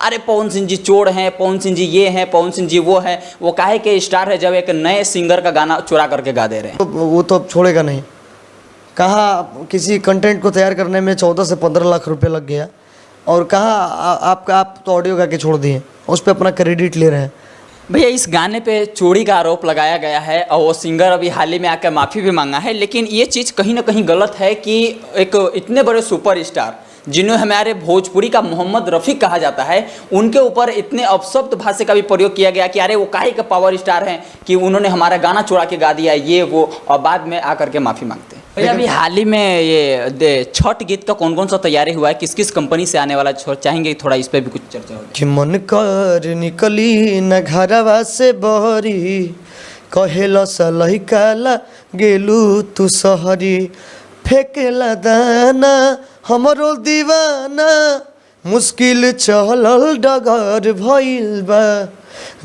अरे पवन सिंह जी चोर हैं, पवन सिंह जी ये हैं, पवन सिंह जी वो हैं। वो काहे के स्टार है जब एक नए सिंगर का गाना चुरा करके गा दे रहे हैं। तो वो तो अब छोड़ेगा नहीं। कहाँ किसी कंटेंट को तैयार करने में 14 से 15 लाख रुपए लग गया, और कहाँ आप तो ऑडियो गा के छोड़ दिए, उस पर अपना क्रेडिट ले रहे हैं। भैया इस गाने पे चोरी का आरोप लगाया गया है और वो सिंगर अभी हाल ही में आकर माफ़ी भी मांगा है, लेकिन ये चीज़ कहीं ना कहीं गलत है कि एक इतने बड़े सुपरस्टार जिन्हें हमारे भोजपुरी का मोहम्मद रफ़ी कहा जाता है, उनके ऊपर इतने अपशब्द भाषा का भी प्रयोग किया गया कि अरे वो काहे का पावर स्टार हैं कि उन्होंने हमारा गाना चुरा के गा दिया ये वो, और बाद में आकर के माफ़ी मांगते हैं। भैया अभी हाल ही में ये छठ गीत का कौन कौन सा तैयारी हुआ है, किस किस कंपनी से आने वाला चाहेंगे थोड़ा इस पर भी कुछ चर्चा होगी। कि मन कर निकली न घरवा से बहरी, कहेला सलही काला गेलू तू सहरी, फेंकेला दाना हमरो दीवाना, मुश्किल चलल डगर भइल बा,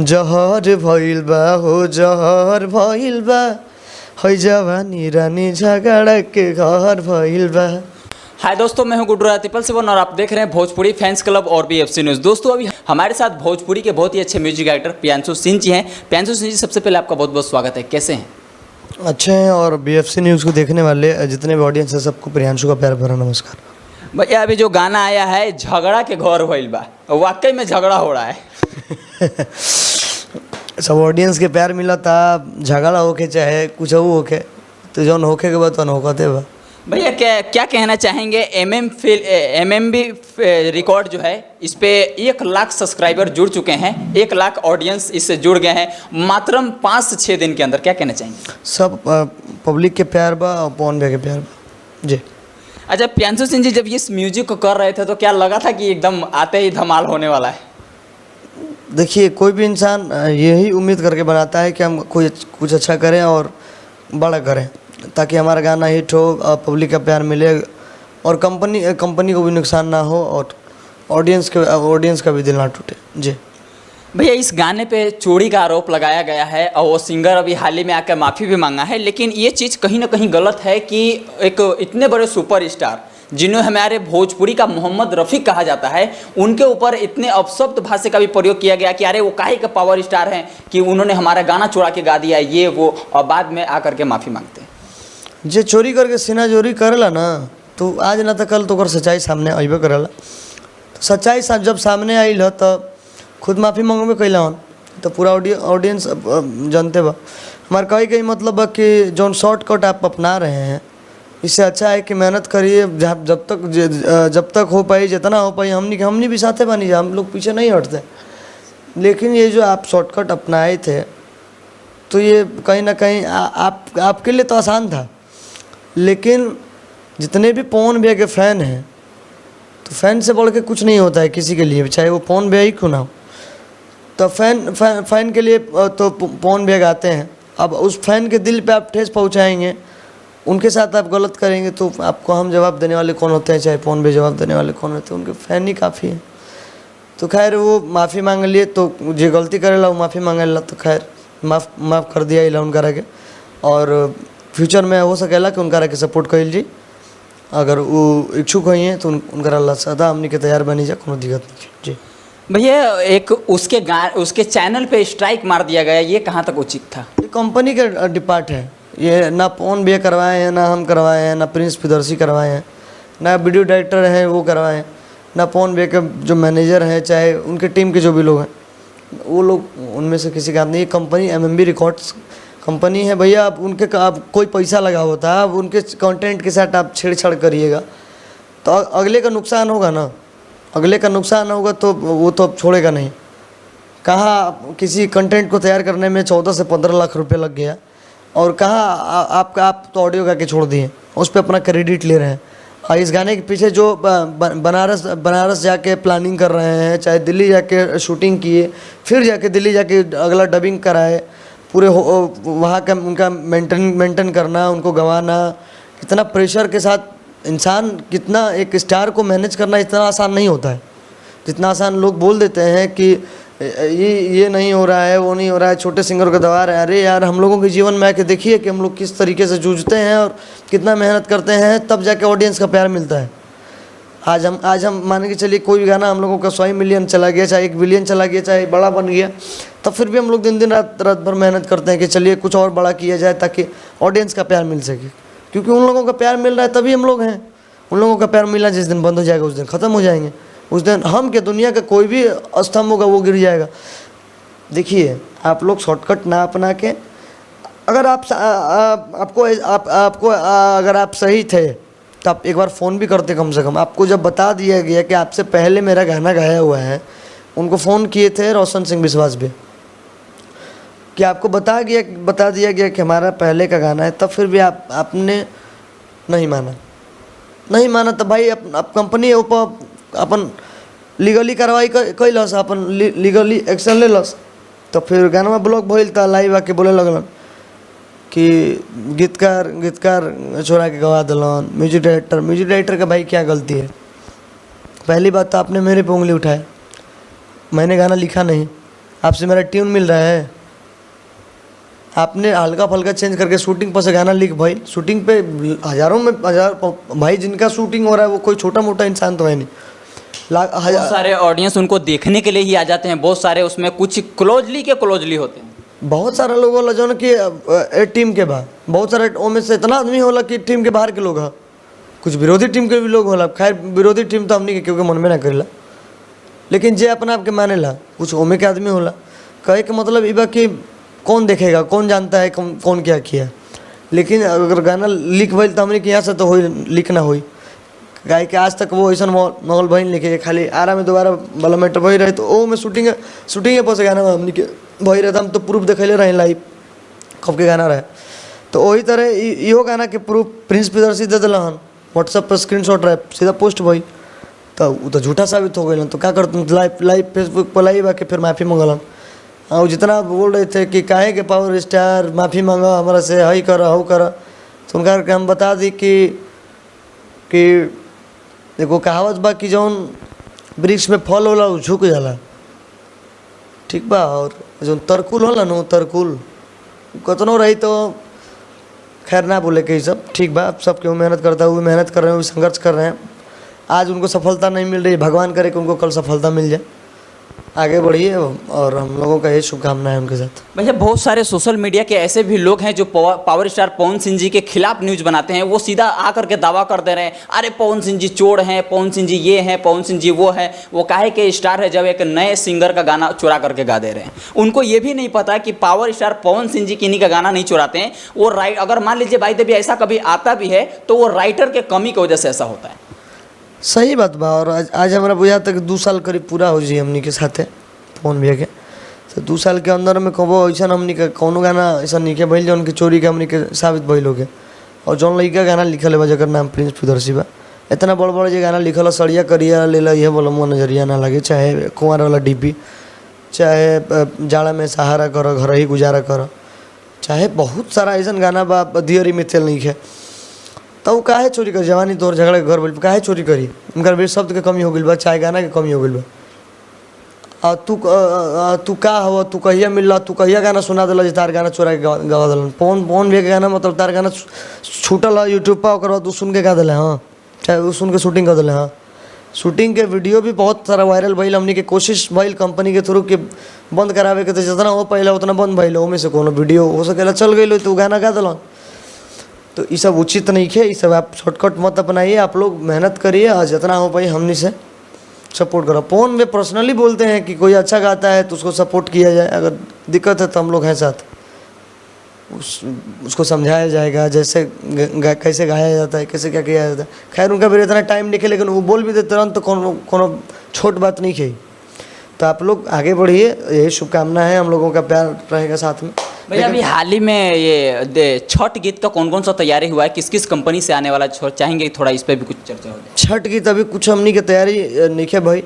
जहर भइल बा हो जहर भइल बा, है जवानी रानी झगड़ा के घर भइल बा। हाय दोस्तों, मैं हूं गुड्डू रातिपल से और आप देख रहे हैं भोजपुरी फैंस क्लब और BFC न्यूज़। दोस्तों अभी हमारे साथ भोजपुरी के बहुत ही अच्छे म्यूजिक डायरेक्टर प्रियांशु सिंह जी हैं। प्रियांशु सिंह जी, सबसे पहले आपका बहुत बहुत स्वागत है, कैसे हैं? अच्छे हैं, और BFC न्यूज़ को देखने वाले जितने भी ऑडियंस है सबको प्रियांशु का प्यार भरा नमस्कार। भैया अभी जो गाना आया है झगड़ा के घर भइल बा, वाकई में झगड़ा हो रहा है। सब ऑडियंस के प्यार मिला था, झगड़ा होके चाहे कुछ होके, तो जौन होके के बाद तो होते बा। भैया क्या कहना चाहेंगे, MMB रिकॉर्ड जो है इस पे 1 लाख सब्सक्राइबर जुड़ चुके हैं, 1 लाख ऑडियंस इससे जुड़ गए हैं मात्र 5 से 6 दिन के अंदर, क्या कहना चाहेंगे? सब पब्लिक के प्यार बा और पवन भैया के प्यार बा जी। अच्छा प्रियांशु सिंह जी, जब इस म्यूजिक को कर रहे थे तो क्या लगा था कि एकदम आते ही धमाल होने वाला है? देखिए, कोई भी इंसान यही उम्मीद करके बनाता है कि हम कुछ अच्छा करें और बड़ा करें, ताकि हमारा गाना हिट हो, पब्लिक का प्यार मिले और कंपनी को भी नुकसान ना हो और ऑडियंस का भी दिल ना टूटे जी। भैया इस गाने पे चोरी का आरोप लगाया गया है और वो सिंगर अभी हाल ही में आकर माफ़ी भी मांगा है, लेकिन ये चीज़ कहीं ना कहीं गलत है कि एक इतने बड़े सुपरस्टार जिन्हें हमारे भोजपुरी का मोहम्मद रफ़ी कहा जाता है, उनके ऊपर इतने अपशब्द भाषा का भी प्रयोग किया गया कि अरे वो काहे का पावर स्टार हैं कि उन्होंने हमारा गाना चुरा के गा दिया ये वो, और बाद में आकर के माफ़ी मांगते हैं। जे चोरी करके सीना चोरी करेला ना, तो आज ना तो कल तो कर सच्चाई सामने अबे करेला। तो सच्चाई जब सामने आइल हो तो खुद माफ़ी मांगबे कैला हन, तो पूरा ऑडियंस जानते बा। हमारे कई मतलब कि जौन शॉर्टकट आप अपना रहे हैं, इससे अच्छा है कि मेहनत करिए, जब तक हो पाई, जितना हो पाई। हमनी भी साथे बनी जा, हम लोग पीछे नहीं हटते। लेकिन ये जो आप शॉर्टकट अपनाए थे, तो ये कहीं ना कहीं आपके लिए तो आसान था, लेकिन जितने भी पवन भैया के फ़ैन हैं, तो फ़ैन से बढ़ के कुछ नहीं होता है किसी के लिए, चाहे वो पवन भैया ही क्यों ना हो। तो फ़ैन के लिए तो पवन भैया गाते हैं। अब उस फ़ैन के दिल पे आप ठेस पहुंचाएंगे, उनके साथ आप गलत करेंगे, तो आपको हम जवाब देने वाले कौन होते हैं, चाहे पवन भैया जवाब देने वाले कौन होते हैं, उनके फ़ैन ही काफ़ी हैं। तो खैर वो माफ़ी मांग लिए, तो जो गलती करेला वो माफ़ी मांगेला, तो खैर माफ़ कर दिया इला उनका के। और फ्यूचर में हो सकेला कि उनका के सपोर्ट कइल जी, अगर वो इच्छुक हुई हैं तो उनका सदा हमने के तैयार बनी जा, कोनो दिक्कत नहीं जी। भैया एक उसके चैनल पे स्ट्राइक मार दिया गया, ये कहाँ तक उचित था? ये कंपनी का डिपार्ट है, ये ना पवन भैया करवाए हैं, ना हम करवाए हैं, ना प्रिंस प्रियदर्शी करवाए हैं, ना वीडियो डायरेक्टर हैं वो करवाए हैं, ना पवन भैया के जो मैनेजर हैं, चाहे उनके टीम के जो भी लोग हैं, वो लोग उनमें से किसी का नहीं। ये कंपनी MMB रिकॉर्ड्स कंपनी है भैया। आप कोई पैसा लगा होता है, आप उनके कंटेंट के साथ आप छेड़छाड़ करिएगा तो अगले का नुकसान होगा ना, अगले का नुकसान होगा, तो वो तो अब छोड़ेगा नहीं। कहाँ किसी कंटेंट को तैयार करने में 14 से 15 लाख रुपए लग गया, और कहाँ आप तो ऑडियो गा के छोड़ दिए, उस पर अपना क्रेडिट ले रहे हैं। और इस गाने के पीछे जो बनारस जाके प्लानिंग कर रहे हैं, चाहे दिल्ली जाके शूटिंग किए, फिर जाके दिल्ली जाके अगला डबिंग कराए, पूरे वहाँ का उनका मेंटेन करना, उनको गंवाना, कितना प्रेशर के साथ इंसान, कितना एक स्टार को मैनेज करना इतना आसान नहीं होता है जितना आसान लोग बोल देते हैं कि ये नहीं हो रहा है, वो नहीं हो रहा है, छोटे सिंगर को दबा रहे हैं। अरे यार, हम लोगों के जीवन में आके देखिए कि हम लोग किस तरीके से जूझते हैं और कितना मेहनत करते हैं, तब जाके ऑडियंस का प्यार मिलता है। आज हम मान के चलिए कोई भी गाना हम लोगों का 100 मिलियन चला गया, चाहे 1 बिलियन चला गया, चाहे बड़ा बन गया, तब फिर भी हम लोग दिन दिन रात भर मेहनत करते हैं कि चलिए कुछ और बड़ा किया जाए ताकि ऑडियंस का प्यार मिल सके, क्योंकि उन लोगों का प्यार मिल रहा है तभी हम लोग हैं। उन लोगों का प्यार मिलना जिस दिन बंद हो जाएगा उस दिन ख़त्म हो जाएंगे, उस दिन हम के दुनिया का कोई भी स्तंभ होगा वो गिर जाएगा। देखिए आप लोग शॉर्टकट ना अपना के, अगर आपको अगर आप सही थे तो आप एक बार फ़ोन भी करते कम से कम। आपको जब बता दिया गया कि आपसे पहले मेरा गाना गाया हुआ है, उनको फ़ोन किए थे रोशन सिंह विश्वास भी, कि आपको बता दिया गया कि हमारा पहले का गाना है, तब फिर भी आपने नहीं माना तो भाई आप कंपनी ऊपर अपन लीगली कार्रवाई कैलस, अपन लीगली एक्शन ले लस। तो फिर गाना में ब्लॉक भइल तो लाइव आके बोले लगलन कि गीतकार छोड़ा के गवा दिलन, म्यूजिक डायरेक्टर का भाई क्या गलती है? पहली बात तो आपने मेरे पे उंगली उठाया, मैंने गाना लिखा नहीं, आपसे मेरा ट्यून मिल रहा है, आपने हल्का फल्का चेंज करके शूटिंग पर से गाना लिख भाई। शूटिंग पे हजार भाई जिनका शूटिंग हो रहा है वो कोई छोटा मोटा इंसान तो है नहीं, बहुत सारे ऑडियंस उनको देखने के लिए ही आ जाते हैं, बहुत सारे उसमें कुछ क्लोजली होते हैं। बहुत सारा लोग होला जो कि टीम के बाद, बहुत सारे में से इतना आदमी होला कि टीम के बाहर के लोग हैं, कुछ विरोधी टीम के भी लोग होला। खैर विरोधी टीम तो हमनी के क्योंकि मन में ना करेला, लेकिन जे अपना आपके मानेला कुछ ओमे के आदमी होला। कहे के मतलब ई बा कि कौन देखेगा, कौन जानता है कौन क्या किया। लेकिन अगर गाना लिख भइल तो हमने के यहाँ से तो हो लिख ना होई, गाय के आज तक वो ऐसा माहौल भइल लिखे खाली आरा में दोबारा वाला मैटर भई रहे, तो ओ में शूटिंग पर से गाना हमने के भई रहे, हम तो प्रूफ देखले रहे लाइव कब के गाना रहे। तो वही तरह इहो गाना के प्रूफ प्रिंस प्रियदर्शी दे दिला हन, व्हाट्सएप पर स्क्रीनशॉट रहे, सीधा पोस्ट भई, तो वो तो झूठा साबित हो गई। तो क्या करते लाइव फेसबुक पर लाइव आके फिर माफ़ी मंगलन। और जितना बोल रहे थे कि काहे के पावर स्टार माफ़ी मांगा हमारा से, हई कर हऊ कर, तो उनका हम बता दी कि देखो कहावत बा कि जौन वृक्ष में फल होला उ झुक जाला, ठीक बा। और जो तरकुल होला न, तरकुल कतनो रही तो खैर ना बोले कि सब ठीक बा, सब क्यों मेहनत करता हुए मेहनत कर रहे हैं, संघर्ष कर रहे हैं। आज उनको सफलता नहीं मिल रही, भगवान करे कि उनको कल सफलता मिल जाए, आगे बढ़िए, और हम लोगों का ये शुभकामना है उनके साथ। भैया बहुत सारे सोशल मीडिया के ऐसे भी लोग हैं जो पावर स्टार पवन सिंह जी के खिलाफ न्यूज बनाते हैं, वो सीधा आकर के दावा कर दे रहे हैं, अरे पवन सिंह जी चोर हैं, पवन सिंह जी ये हैं, पवन सिंह जी वो हैं। वो काहे के स्टार है जब एक नए सिंगर का गाना चुरा करके गा दे रहे हैं। उनको ये भी नहीं पता कि पावर स्टार पवन सिंह जी किन्हीं का गाना नहीं चुराते हैं, वो अगर मान लीजिए भाई देवी ऐसा कभी आता भी है तो वो राइटर के कमी की वजह से ऐसा होता है। सही बात बा। और आज हमारा बुझा तक 2 साल करीब पूरा हो जाए हमनी के साथ फोन भैया के, तो 2 साल के अंदर में कबो ऐसा हमनी का कौनो गाना ऐसा नहीं के भइल जौन की चोरी के हमनी के साबित भइल हो गए। और जौन लड़का गाना लिखल है जकर नाम प्रिंस प्रियदर्शी बा, इतना बड़ बड़ जो गाना लिखल है, सड़िया करिया ले ला ये बोला मुँह नजरिया ना लगे, चाहे कुंवर वाला डीपी, चाहे जाड़ा में सहारा कर, घर ही गुजारा कर, चाहे बहुत सारा ऐसा गाना बा, दियरी मिथेल नहीं है। तो वो काहे चोरी करी? जवानी तोर झगड़ा के घर बोल काहे चोरी करी? उनका भी शब्द के कमी हो गई बा, चाहे गाना के कमी हो गई बा। तू का हवा, तू कहिया मिल रहा, तू कहिया गाना सुना दिला जे तार गाना चोरा के गवा दिलन। पवन भी गाना मतलब तार गाना छूटल है यूट्यूब पर, ओकर बाद तू सुन के गा दिले, हाँ चाहे वो सुन के शूटिंग कर दिले। हाँ शूटिंग के वीडियो भी बहुत सारा वायरल भइल, हमनी के कोशिश भइल कंपनी के थ्रू के बंद करावे के, तो जितना हो पहले उतना बंद भइल, ओमे से कोनो वीडियो हो सकेला चल गई तो गाना गा दिलन। तो ये सब उचित नहीं है, ये सब आप शॉर्टकट मत अपनाइए, आप लोग मेहनत करिए और जितना हो पाए हमनी से सपोर्ट करो। फोन में पर्सनली बोलते हैं कि कोई अच्छा गाता है तो उसको सपोर्ट किया जाए, अगर दिक्कत है तो हम लोग हैं साथ, उसको समझाया जाएगा जैसे कैसे गाया जाता है, कैसे क्या किया जाता है। खैर उनका भी इतना टाइम नहीं है, लेकिन वो बोल भी देते तुरंत, तो कोनो छोट बात नहीं है। तो आप लोग आगे बढ़िए, यही शुभकामना है, हम लोगों का प्यार रहेगा साथ में। भैया अभी हाल ही में ये छठ गीत का कौन कौन सा तैयारी हुआ है, किस किस कंपनी से आने वाला चाहेंगे थोड़ा इस पर भी कुछ चर्चा हो जाए। छठ गीत अभी कुछ हमनी के तैयारी नहीं है भाई,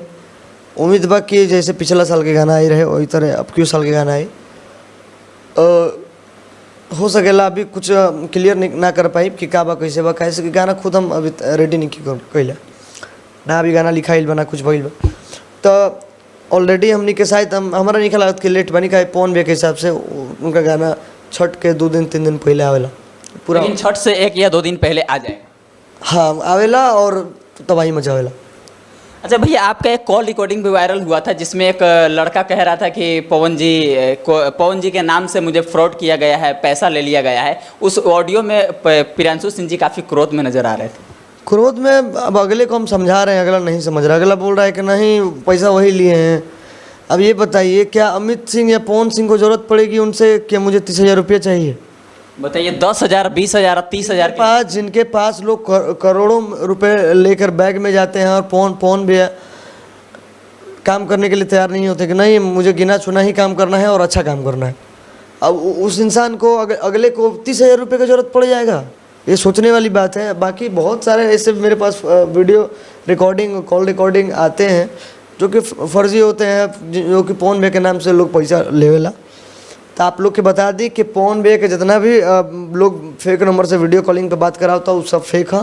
उम्मीद बा कि जैसे पिछला साल के गाना आई रहे वही तरह अब क्यों साल के गाना आई हो सकेला। अभी कुछ क्लियर ना कर पाई कि का बा कैसे बा, कैसे कि गाना खुद हम अभी रेडी नहीं कैला ना, अभी गाना लिखाइल बा ना कुछ भइल बा। तो ऑलरेडी हमनी के शायद हमारा नहीं ख्याल कि लेट बनी का पवन भैया के हिसाब से उनका गाना छठ के 2 दिन 3 दिन पहले आवेला पूरा, छठ से 1 या 2 दिन पहले आ जाएगा। हाँ आवेला और तबाही मचावेला। अच्छा भैया, आपका एक कॉल रिकॉर्डिंग भी वायरल हुआ था जिसमें एक लड़का कह रहा था कि पवन जी के नाम से मुझे फ्रॉड किया गया है, पैसा ले लिया गया है। उस ऑडियो में प्रियांशु सिंह जी काफ़ी क्रोध में नजर आ रहे थे। क्रोध में अब अगले को हम समझा रहे हैं, अगला नहीं समझ रहा, अगला बोल रहा है कि नहीं पैसा वही लिए हैं। अब ये बताइए, क्या अमित सिंह या पवन सिंह को ज़रूरत पड़ेगी उनसे कि मुझे 30,000 रुपये चाहिए? बताइए, 10,000, 20,000, 30,000 के पास जिनके पास लोग करोड़ों रुपए लेकर बैग में जाते हैं, और पवन भी काम करने के लिए तैयार नहीं होते कि नहीं मुझे गिना चुना ही काम करना है और अच्छा काम करना है। अब उस इंसान को अगले को 30,000 रुपये की ज़रूरत पड़ जाएगा, ये सोचने वाली बात है। बाकी बहुत सारे ऐसे मेरे पास वीडियो रिकॉर्डिंग, कॉल रिकॉर्डिंग आते हैं जो कि फर्जी होते हैं, जो कि पवन भैया के नाम से लोग पैसा लेवेला। तो आप लोग के बता दी कि पवन भैया के जितना भी लोग फेक नंबर से वीडियो कॉलिंग पे बात करा होता वो सब फेक है।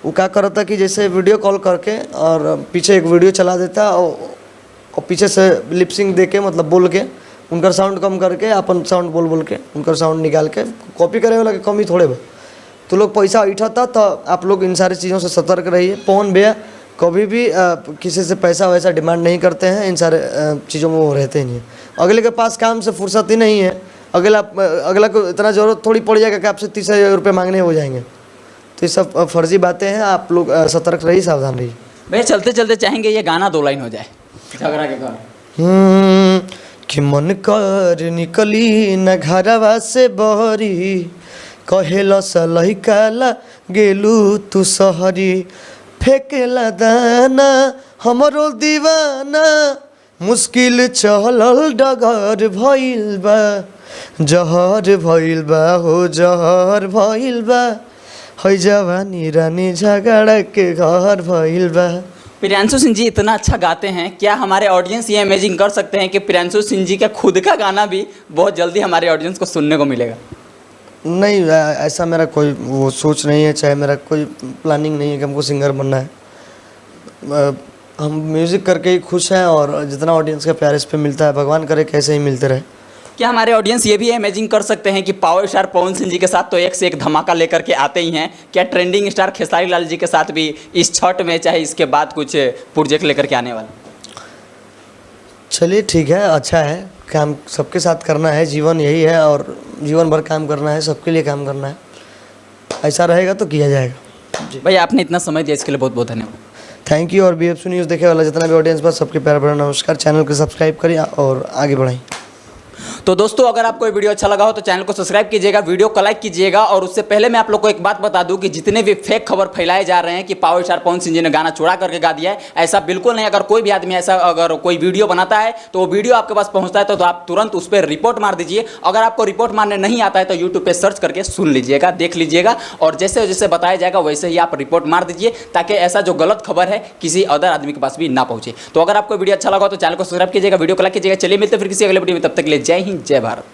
वो क्या करता कि जैसे वीडियो कॉल करके और पीछे एक वीडियो चला देता और पीछे से लिपसिंग दे के, मतलब बोल के उनका साउंड कम करके अपन साउंड बोल के उनका साउंड निकाल के कॉपी करे वाला के कमी थोड़े बा, तो लोग पैसा उठाता। तो आप लोग इन सारी चीज़ों से सतर्क रहिए। पवन भैया कभी भी किसी से पैसा वैसा डिमांड नहीं करते हैं, इन सारे चीज़ों में वो रहते ही नहीं है। अगले के पास काम से फुर्सत ही नहीं है, अगला को इतना ज़रूरत थोड़ी पड़ जाएगा कि आपसे 30,000 रुपये मांगने हो जाएंगे। तो ये सब फर्जी बातें हैं, आप लोग सतर्क रहिए, सावधान रहिए। भैया चलते चलते चाहेंगे ये गाना 2 लाइन हो जाए, झगड़ा के घर। कि मन कर निकली न घरवा से बहरी, कहेला सलहिकाला गेलू तू सहरी, फेंकेला दाना हमरो दीवाना, मुश्किल चलल डगर भइल बा, जहर भइल बा हो जहर भइल बा, है जवानी रानी झगड़ा के घर भइल बा। प्रियांशु सिंह जी इतना अच्छा गाते हैं, क्या हमारे ऑडियंस ये इमेजिन कर सकते हैं कि प्रियांशु सिंह जी का खुद का गाना भी बहुत जल्दी हमारे ऑडियंस को सुनने को मिलेगा? नहीं, ऐसा मेरा कोई वो सोच नहीं है, चाहे मेरा कोई प्लानिंग नहीं है कि हमको सिंगर बनना है। हम म्यूज़िक करके ही खुश हैं, और जितना ऑडियंस का प्यार इस पे मिलता है, भगवान करे कैसे ही मिलते रहे। क्या हमारे ऑडियंस ये भी इमेजिन कर सकते हैं कि पावर स्टार पवन सिंह जी के साथ तो एक से एक धमाका लेकर के आते ही हैं, क्या ट्रेंडिंग स्टार खेसारी लाल जी के साथ भी इस छठ में चाहे इसके बाद कुछ प्रोजेक्ट लेकर के आने वाले? चलिए ठीक है, अच्छा है, काम सबके साथ करना है, जीवन यही है, और जीवन भर काम करना है, सबके लिए काम करना है। ऐसा रहेगा तो किया जाएगा। जी भैया, आपने इतना समय दिया इसके लिए बहुत बहुत धन्यवाद। Thank you. और BFC न्यूज़ देखे वाला जितना भी ऑडियंस बस सबके प्यार भरा नमस्कार। चैनल को सब्सक्राइब करिए और आगे बढ़ाएं। तो दोस्तों, अगर आपको ये वीडियो अच्छा लगा हो तो चैनल को सब्सक्राइब कीजिएगा, वीडियो को लाइक कीजिएगा। और उससे पहले मैं आप लोग को एक बात बता दूं कि जितने भी फेक खबर फैलाए जा रहे हैं कि पावर स्टार पवन सिंह जी ने गाना चुरा करके गा दिया है, ऐसा बिल्कुल नहीं। अगर कोई भी आदमी ऐसा अगर कोई वीडियो बनाता है तो वो वीडियो आपके पास पहुंचता है तो आप तुरंत उस पर रिपोर्ट मार दीजिए। अगर आपको रिपोर्ट मारने नहीं आता है तो यूट्यूब पर सर्च करके सुन लीजिएगा, देख लीजिएगा, और जैसे जैसे बताया जाएगा वैसे ही आप रिपोर्ट मार दीजिए, ताकि ऐसा जो गलत खबर है किसी अदर आदमी के पास भी ना पहुंचे। तो अगर आपको वीडियो अच्छा लगा तो चैनल को सब्सक्राइब कीजिएगा, वीडियो को लाइक कीजिएगा। चलिए मिलते हैं फिर किसी अगले वीडियो में, तब तक के लिए जय हिंद, जय भारत।